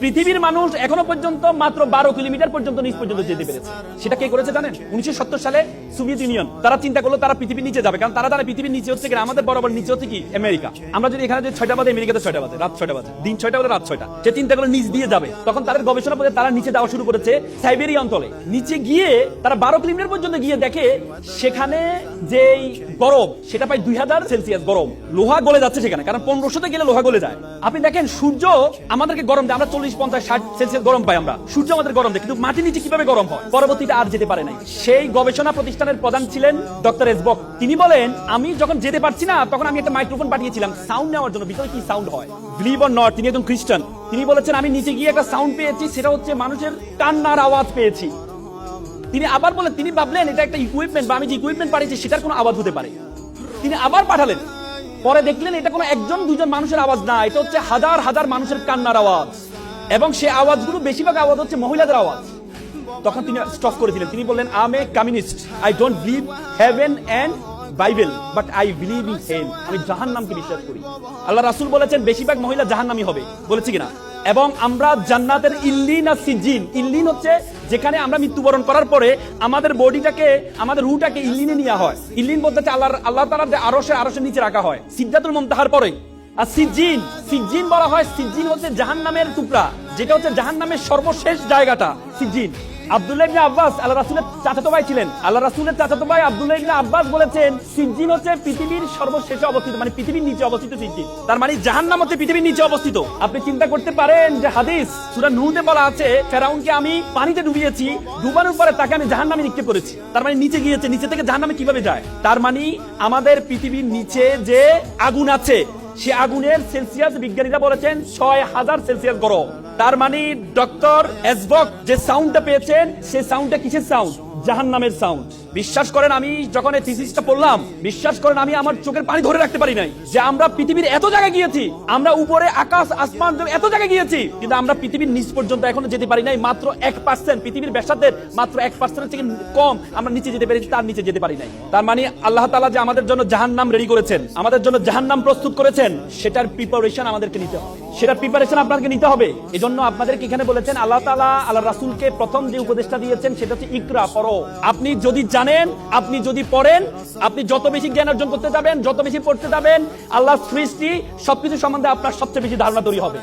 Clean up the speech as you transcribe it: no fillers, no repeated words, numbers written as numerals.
পৃথিবীর মানুষ এখনো পর্যন্ত মাত্র 12 কিলোমিটার পর্যন্ত নিচ পর্যন্ত যেতে পেরেছে। সেটা কে করেছে জানেন? 1970 সালে সোভিয়েত ইউনিয়ন। তারা চিন্তা করলো তারা পৃথিবীর নিচে যাবে, কারণ তারা পৃথিবীর নিচে হচ্ছে কিনা আমাদের বরাবর নিচে হচ্ছে কি আমেরিকা। আমরা যদি এখানে 6টা বাজে, আমেরিকাতে 6টা বাজে, রাত 6টা বাজে, দিন 6টা বাজে, রাত 6টা। সে চিন্তা করলো নিচ দিয়ে যাবে। তখন তাদের গবেষণা করে তারা নিচে যাওয়া শুরু করেছে সাইবেরিয়া অঞ্চলে। নিচে গিয়ে তারা 12 কিলোমিটার পর্যন্ত গিয়ে দেখে সেখানে যে গরম সেটা প্রায় 2000 সেলসিয়াস গরম। লোহা গলে যাচ্ছে সেখানে, কারণ 1500তে গেলে লোহা গলে যায়। আপনি দেখেন সূর্য আমাদেরকে গরম দেয়, আমরা 40, 50, 60 সেলসিয়াস গরম পাই আমরা। সূর্য আমাদের গরম দেয়, কিন্তু মাটির নিচে কিভাবে গরম হয়? পরবর্তীতে আর যেতে পারে নাই। সেই গবেষণা প্রতিষ্ঠানের প্রধান ছিলেন ডক্টর এসবক। তিনি বলেন, আমি যখন যেতে পারছি না তখন আমি একটা মাইক্রোফোন পাঠিয়েছিলাম সাউন্ড নেওয়ার জন্য, ভিতরে কি সাউন্ড হয়। বিলিভ অর নট, তিনি একজন খ্রিস্টান। তিনি বলেছেন আমি নিচে গিয়ে একটা সাউন্ড পেয়েছি, সেটা হচ্ছে মানুষের কান্নার আওয়াজ পেয়েছি। তিনি আবার বলেন, তিনি ভাবলেন এটা একটা ইকুইপমেন্ট বা আমি যে ইকুইপমেন্ট পাঠিয়েছি সেটার কোনো আওয়াজ হতে পারে। তিনি আবার পাঠালেন, পরে দেখলেন এটা কোনো একজন দুজন মানুষের আওয়াজ না, এটা হচ্ছে হাজার হাজার মানুষের কান্নার আওয়াজ, এবং সেই আওয়াজগুলো বেশিরভাগ আওয়াজ হচ্ছে মহিলাদের আওয়াজ। তখন তিনি স্টপ করেছিলেন। তিনি বললেন, I am a communist, I don't believe heaven and Bible, but I believe in hell. আমি জাহান্নামকে বিশ্বাস করি। আল্লাহ রাসূল বলেছেন বেশিরভাগ মহিলা জাহান্নামী হবে, বলেছি কিনা? এবং আমরা জান্নাতের ইল্লিন আর সিজ্জিন, ইল্লিন হচ্ছে যেখানে আমরা মৃত্যুবরণ করার পরে আমাদের বডিটাকে, আমাদের রূহটাকে ইল্লিনে নেওয়া হয়। ইল্লিন বলতে হচ্ছে আল্লাহ তাআলার যে আরশের নিচে রাখা হয় সিদরাতুল মুনতাহার পরে। আর সিজ্জিন, সিজ্জিন বলা হয়, সিজ্জিন হচ্ছে জাহান্নামের টুকরা, যেটা হচ্ছে জাহান্নামের সর্বশেষ জায়গাটা সিজ্জিন। আব্দুল্লাহ ইবনে আব্বাস আল্লাহ রাসূলের চাচাতো ভাই ছিলেন। আল্লাহ রাসূলের চাচাতো ভাই আব্দুল্লাহ ইবনে আব্বাস বলেছেন সিজ্জিন হচ্ছে পৃথিবীর সর্বশেষে অবস্থিত, মানে পৃথিবীর নিচে অবস্থিত সিজ্জিন। তার মানে জাহান্নাম হচ্ছে পৃথিবীর নিচে অবস্থিত। আপনি চিন্তা করতে পারেন যে হাদিস সূরা নূহতে বলা আছে ফেরাউনকে আমি পানিতে ডুবিয়েছি, ডুবানোর পরে তাকে আমি জাহান্নামে নিক্ষেপ করেছি। তার মানে নিচে গিয়েছে, নিচে থেকে জাহান্নামে কিভাবে যায়? তার মানে আমাদের পৃথিবীর নিচে যে আগুন আছে সে আগুনের সেলসিয়াস বিজ্ঞানীরা বলেছেন 6000 সেলসিয়াস গরম। তার মানে ডক্টর এসবক যে সাউন্ডটা পেয়েছেন সে সাউন্ডটা কিসের সাউন্ড? জাহান্নামের সাউন্ড। বিশ্বাস করেন, আমি যখন এই থিসিসটা পড়লাম, বিশ্বাস করেন আমি আমার চোখের পানি ধরে রাখতে পারি নাই যে আমরা পৃথিবীর এত জায়গায় গিয়েছি, আমরা উপরে আকাশ আসমান এত জায়গায় গিয়েছি, কিন্তু আমরা পৃথিবীর নিচ পর্যন্ত এখনো যেতে পারি নাই। মাত্র 1%, পৃথিবীর ব্যাসার্ধের মাত্র 1% থেকে কম আমরা নিচে যেতে পেরেছি, তার নিচে যেতে পারি নাই। তার মানে আল্লাহ তাআলা যে আমাদের জন্য জাহান্নাম রেডি করেছেন, আমাদের জন্য জাহান্নাম প্রস্তুত করেছেন, সেটার প্রিপারেশন আমাদেরকে নিতে হবে, সেটার প্রিপারেশন আপনাকে নিতে হবে। এজন্য আপনাদেরকে এখানে বলেছেন আল্লাহ তাআলা আল্লাহ রাসূলকে প্রথম যে উপদেশটা দিয়েছেন সেটা হচ্ছে ইকরা, পড়ো। আপনি যদি জানেন, আপনি যদি পড়েন, আপনি যত বেশি জ্ঞান অর্জন করতে যাবেন, যত বেশি পড়তে যাবেন, আল্লাহর সৃষ্টি সবকিছু সম্বন্ধে আপনার সবচেয়ে বেশি ধারণা তৈরি হবে।